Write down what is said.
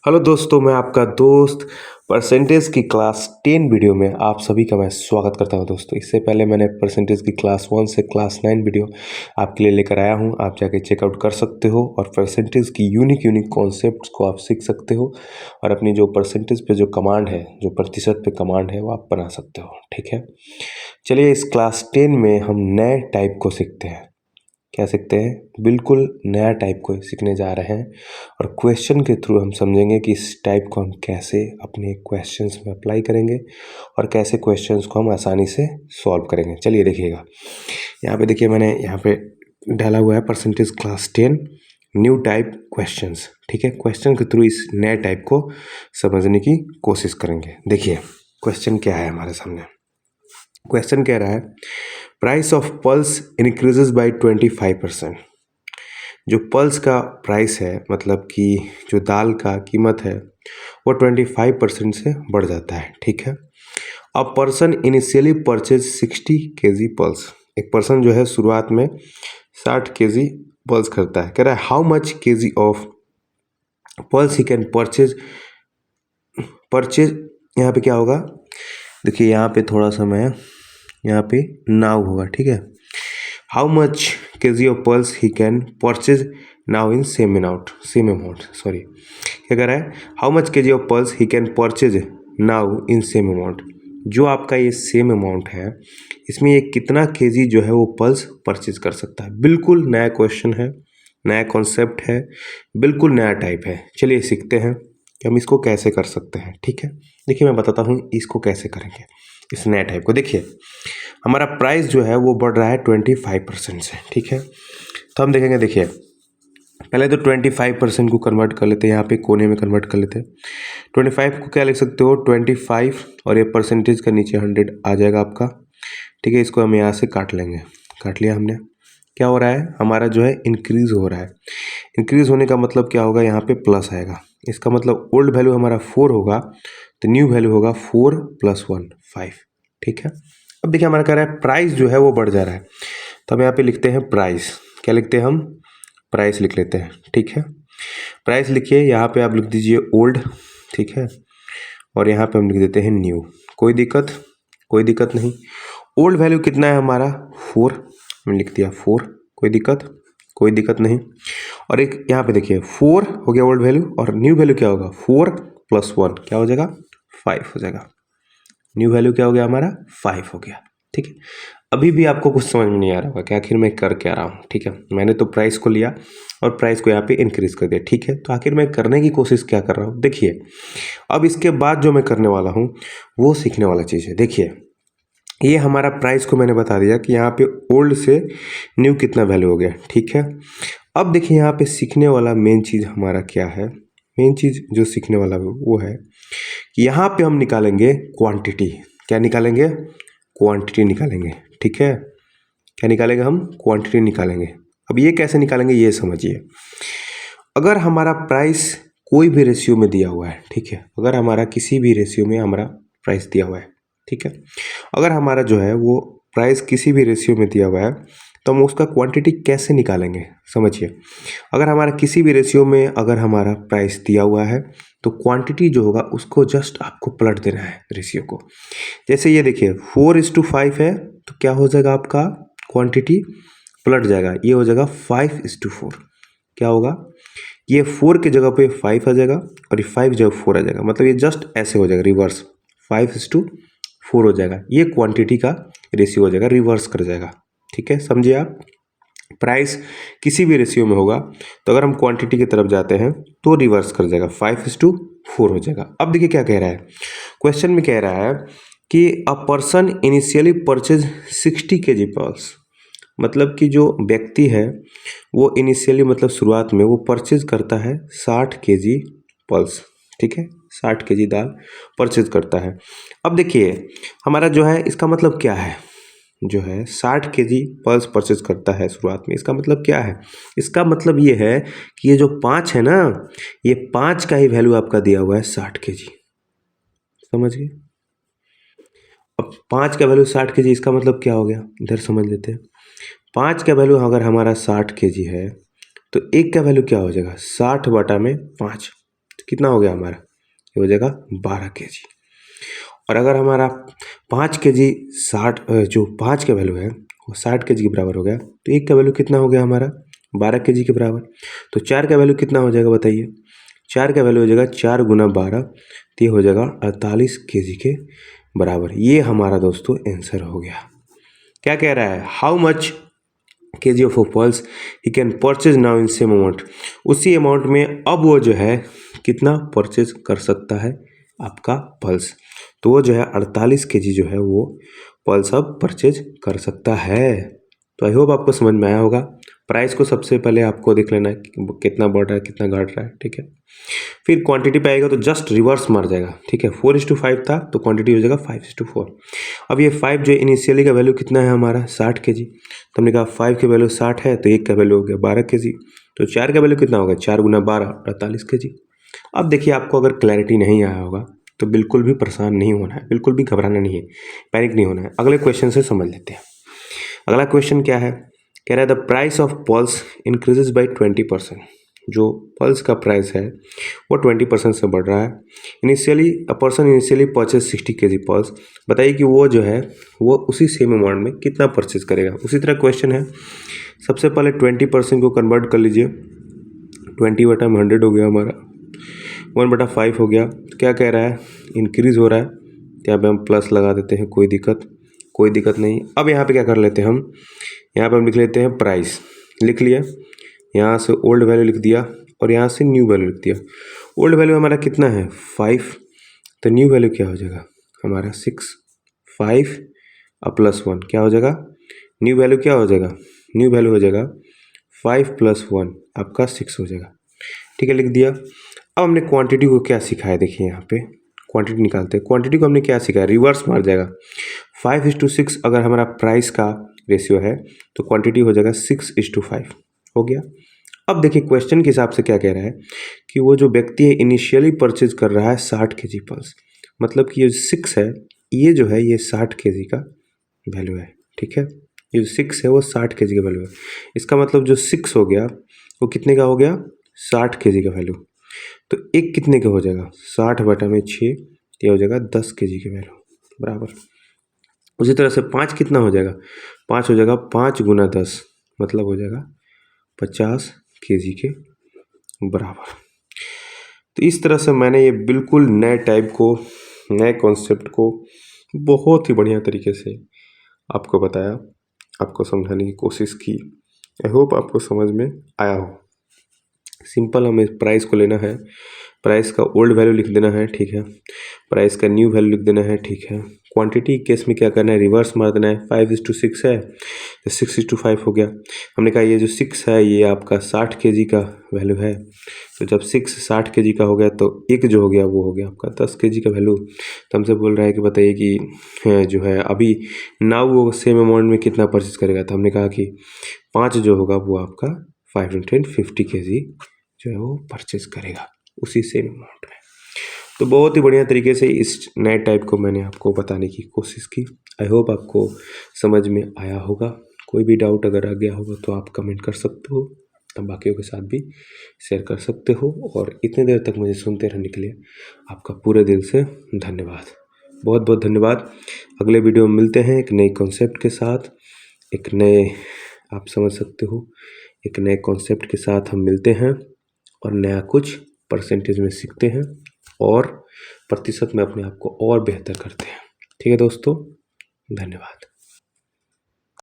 Hello दोस्तों, मैं आपका दोस्त परसेंटेज की क्लास 10 वीडियो में आप सभी का मैं स्वागत करता हूं। दोस्तों, इससे पहले मैंने परसेंटेज की क्लास 1 से क्लास 9 वीडियो आपके लिए लेकर आया हूं। आप जाके चेकआउट कर सकते हो और परसेंटेज की यूनिक कॉन्सेप्ट्स को आप सीख सकते हो और अपनी जो परसेंटेज पे जो कमांड है, जो प्रतिशत पे कमांड है, वो आप बना सकते हो। ठीक है, चलिए इस क्लास 10 में हम नए टाइप को सीखते हैं। क्या सीखते हैं? बिल्कुल नया टाइप को सीखने जा रहे हैं और क्वेश्चन के थ्रू हम समझेंगे कि इस टाइप को हम कैसे अपने क्वेश्चंस में अप्लाई करेंगे और कैसे क्वेश्चंस को हम आसानी से सॉल्व करेंगे। चलिए देखिएगा, यहाँ पे देखिए मैंने यहाँ पे डाला हुआ है percentage class 10 new type questions. ठीक है, क्वेश्चन के थ्रू इस नए टाइप को समझने की कोशिश करेंगे। देखिए क्वेश्चन क्या है हमारे सामने। क्वेश्चन कह रहा है price of pulse increases by 25%। जो पल्स का प्राइस है, मतलब कि जो दाल का कीमत है, वो 25% से बढ़ जाता है। ठीक है, a person initially purchase 60 kg pulse. एक पर्सन जो है शुरुआत में 60 kg पल्स करता है। कह रहा है how much kg of pulse he can purchase. यहाँ पे क्या होगा, देखिए यहाँ पे थोड़ा सा मैं यहाँ पे नाउ होगा। ठीक है, how much kg of pulse he can purchase now in same amount sorry, क्या कह रहा है, how much kg of pulse he can purchase now in same amount. जो आपका ये सेम अमाउंट है, इसमें ये कितना kg जो है वो पल्स परचेज कर सकता है। बिल्कुल नया क्वेश्चन है, नया कॉन्सेप्ट है, बिल्कुल नया टाइप है। चलिए सीखते हैं कि हम इसको कैसे कर सकते हैं। ठीक है, देखिए मैं बताता हूँ इसको कैसे करेंगे इस नए टाइप को। देखिए हमारा प्राइस जो है वो बढ़ रहा है 25% से। ठीक है, तो हम देखेंगे, देखिए पहले तो 25% को कन्वर्ट कर लेते हैं, यहाँ पे कोने में कन्वर्ट कर लेते हैं। 25 को क्या लिख सकते हो, 25 और ये परसेंटेज का नीचे 100 आ जाएगा आपका। ठीक है, इसको हम यहाँ से काट लेंगे। काट लिया हमने। क्या हो रहा है, हमारा जो है इंक्रीज हो रहा है। इंक्रीज होने का मतलब क्या होगा, यहाँ पे प्लस आएगा। इसका मतलब ओल्ड वैल्यू हमारा 4 होगा तो न्यू वैल्यू होगा 4 + 1 5। ठीक है, अब देखिए हमारा कह रहा है प्राइस जो है वो बढ़ जा रहा है, तो हम यहाँ पे लिखते हैं प्राइस। क्या लिखते हैं हम, प्राइस लिख लेते हैं। ठीक है, प्राइस लिखिए, यहाँ पे आप लिख दीजिए ओल्ड। ठीक है, और यहाँ पे हम लिख देते हैं न्यू। कोई दिक्कत नहीं। ओल्ड वैल्यू कितना है हमारा 4, मैंने लिख दिया 4। कोई दिक्कत नहीं। और एक यहाँ पे देखिए 4 हो गया ओल्ड वैल्यू और न्यू वैल्यू क्या होगा, 4 + 1 क्या हो जाएगा, 5 हो जाएगा। न्यू वैल्यू क्या हो गया हमारा, 5 हो गया। ठीक है, अभी भी आपको कुछ समझ में नहीं आ रहा होगा कि आखिर मैं कर क्या रहा हूँ। ठीक है, मैंने तो प्राइस को लिया और प्राइस को यहाँ पे इंक्रीज कर दिया। ठीक है, तो आखिर मैं करने की कोशिश क्या कर रहा हूँ, देखिए अब इसके बाद जो मैं करने वाला हूँ वो सीखने वाला चीज़ है। देखिए ये हमारा प्राइस को मैंने बता दिया कि यहाँ पे ओल्ड से न्यू कितना वैल्यू हो गया। ठीक है, अब देखिए यहाँ पे सीखने वाला मेन चीज़ हमारा क्या है। मेन चीज़ जो सीखने वाला वो है कि यहाँ पे हम निकालेंगे क्वांटिटी। क्या निकालेंगे, क्वांटिटी निकालेंगे। ठीक है, क्या निकालेंगे हम, क्वांटिटी निकालेंगे। अब ये कैसे निकालेंगे ये समझिए। अगर हमारा प्राइस कोई भी रेशियो में दिया हुआ है, ठीक है, अगर हमारा किसी भी रेशियो में हमारा प्राइस दिया हुआ है, ठीक है, अगर हमारा जो है वो प्राइस किसी भी रेशियो में दिया हुआ है तो हम उसका क्वांटिटी कैसे निकालेंगे, समझिए। अगर हमारा किसी भी रेशियो में अगर हमारा प्राइस दिया हुआ है तो क्वांटिटी जो होगा उसको जस्ट आपको पलट देना है रेशियो को। जैसे ये देखिए 4:5 है तो क्या हो जाएगा, आपका क्वांटिटी पलट जाएगा, ये हो जाएगा 5:4। क्या होगा, ये 4 की जगह पे 5 आ जाएगा और ये 5 जगह 4 आ जाएगा, मतलब ये जस्ट ऐसे हो जाएगा, रिवर्स 5:4 हो जाएगा। ये क्वांटिटी का रेशियो हो जाएगा, रिवर्स कर जाएगा। ठीक है, समझिए आप। प्राइस किसी भी रेशियो में होगा तो अगर हम क्वांटिटी की तरफ जाते हैं तो रिवर्स कर जाएगा, 5:4 हो जाएगा। अब देखिए क्या कह रहा है, क्वेश्चन में कह रहा है कि a person initially purchase 60 kg pulse. मतलब कि जो व्यक्ति है वो इनिशियली मतलब शुरुआत में वो परचेज करता है 60 kg पल्स। ठीक है, 60 kg दाल परचेज करता है। अब देखिए हमारा जो है इसका मतलब क्या है, जो है 60 kg पल्स परचेज करता है शुरुआत में, इसका मतलब क्या है, इसका मतलब ये है कि ये जो 5 है ना, ये 5 का ही वैल्यू आपका दिया हुआ है 60 kg। समझ गए। अब 5 का वैल्यू 60 kg, इसका मतलब क्या हो गया, इधर समझ लेते हैं। 5 का वैल्यू अगर हमारा 60 kg है तो 1 का वैल्यू क्या हो जाएगा, 60/5। तो कितना हो गया हमारा, ये हो जाएगा 12 kg। और अगर हमारा 5 kg 60 जो 5 का वैल्यू है वो 60 kg के बराबर हो गया, तो 1 का वैल्यू कितना हो गया हमारा, 12 kg के बराबर। तो 4 का वैल्यू कितना हो जाएगा बताइए, 4 का वैल्यू हो जाएगा 4 गुना 12, तो ये हो जाएगा 48 kg के बराबर। ये हमारा दोस्तों आंसर हो गया। क्या कह रहा है, how much kg of pulse he can purchase now in same amount. उसी अमाउंट में अब वो जो है कितना परचेज कर सकता है आपका पल्स, तो वो जो है 48 kg जो है वो पल्स अब परचेज कर सकता है। तो आई होप आपको समझ में आया होगा। प्राइस को सबसे पहले आपको देख लेना है कि कितना बढ़ रहा है कितना घट रहा है, ठीक है। फिर क्वांटिटी पे आएगा तो जस्ट रिवर्स मार जाएगा, ठीक है। 4:5 था तो क्वांटिटी हो जाएगा 5:4। अब ये 5 जो इनिशियली का वैल्यू कितना है हमारा 60 kg, तो हमने कहा 5 का वैल्यू 60 है तो 1 का वैल्यू हो गया 12 kg, तो 4 का वैल्यू कितना होगा, 4 गुना 12 48 kg। अब देखिए आपको अगर क्लैरिटी नहीं आया होगा तो बिल्कुल भी परेशान नहीं होना है, बिल्कुल भी घबराना नहीं है, पैनिक नहीं होना है। अगले क्वेश्चन से समझ लेते हैं। अगला क्वेश्चन क्या है, कह रहा है the price of pulse increases by 20%। जो पल्स का प्राइस है वो 20% से बढ़ रहा है। Initially a person initially purchase 60 kg pulse. बताइए कि वो जो है वो उसी सेम अमाउंट में कितना परचेज करेगा। उसी तरह क्वेश्चन है, सबसे पहले 20% को कन्वर्ट कर लीजिए, 20/100 हो गया हमारा, 1/5 हो गया। तो क्या कह रहा है, इंक्रीज हो रहा है, तो यहाँ पे हम प्लस लगा देते हैं, कोई दिक्कत नहीं। अब यहाँ पे क्या कर लेते हैं हम, यहाँ पे हम लिख लेते हैं प्राइस, लिख लिया, यहाँ से ओल्ड वैल्यू लिख दिया और यहाँ से न्यू वैल्यू लिख दिया। ओल्ड वैल्यू हमारा कितना है 5, तो न्यू वैल्यू क्या हो जाएगा हमारा 6, 5 और +1 क्या हो जाएगा, न्यू वैल्यू क्या हो जाएगा, न्यू वैल्यू हो जाएगा 5 + 1 आपका 6 हो जाएगा, ठीक है, लिख दिया। अब हमने क्वांटिटी को क्या सिखाया, देखिए यहाँ पे क्वांटिटी निकालते हैं। क्वांटिटी को हमने क्या सिखाया, रिवर्स मार जाएगा। 5:6 अगर हमारा प्राइस का रेशियो है तो क्वांटिटी हो जाएगा 6:5 हो गया। अब देखिए क्वेश्चन के हिसाब से क्या कह रहा है कि वो जो व्यक्ति है इनिशियली परचेज कर रहा है 60 kg पल्स, मतलब कि ये 6 है, ये जो है ये 60 kg का वैल्यू है, ठीक है। ये जो 6 है वो 60 kg का वैल्यू है। इसका मतलब जो 6 हो गया वो कितने का हो गया, 60 kg का वैल्यू। तो एक कितने का हो जाएगा, 60/6, ये हो जाएगा 10 kg के वैल्यू बराबर। उसी तरह से 5 कितना हो जाएगा, 5 हो जाएगा 5 गुना 10, मतलब हो जाएगा 50 kg के बराबर। तो इस तरह से मैंने ये बिल्कुल नए टाइप को, नए कॉन्सेप्ट को बहुत ही बढ़िया तरीके से आपको बताया, आपको समझाने की कोशिश की। आई होप आपको समझ में आया हो। सिंपल हमें प्राइस को लेना है, प्राइस का ओल्ड वैल्यू लिख देना है, ठीक है, प्राइस का न्यू वैल्यू लिख देना है, ठीक है। क्वांटिटी केस में क्या करना है, रिवर्स मार देना है। 5:6 है तो 6:5 हो गया। हमने कहा ये जो 6 है ये आपका 60 kg का वैल्यू है, तो जब 6 60 kg का हो गया तो एक जो हो गया वो हो गया आपका 10 kg का वैल्यू। तो हमसे बोल रहा है कि बताइए कि जो है अभी नाउ वो सेम अमाउंट में कितना परचेज करेगा। तो हमने कहा कि 5 जो होगा वो आपका 5 × 10 50 kg जो है वो परचेज करेगा उसी सेम अमाउंट में। तो बहुत ही बढ़िया तरीके से इस नए टाइप को मैंने आपको बताने की कोशिश की। आई होप आपको समझ में आया होगा। कोई भी डाउट अगर आ गया होगा तो आप कमेंट कर सकते हो, तब बाकियों के साथ भी शेयर कर सकते हो। और इतनी देर तक मुझे सुनते रहने के लिए आपका पूरे दिल से धन्यवाद, बहुत बहुत धन्यवाद। अगले वीडियो में मिलते हैं एक नए कॉन्सेप्ट के साथ, एक नए, आप समझ सकते हो, एक नए कॉन्सेप्ट के साथ हम मिलते हैं और नया कुछ परसेंटेज में सीखते हैं और प्रतिशत में अपने आप को और बेहतर करते हैं। ठीक है दोस्तों, धन्यवाद।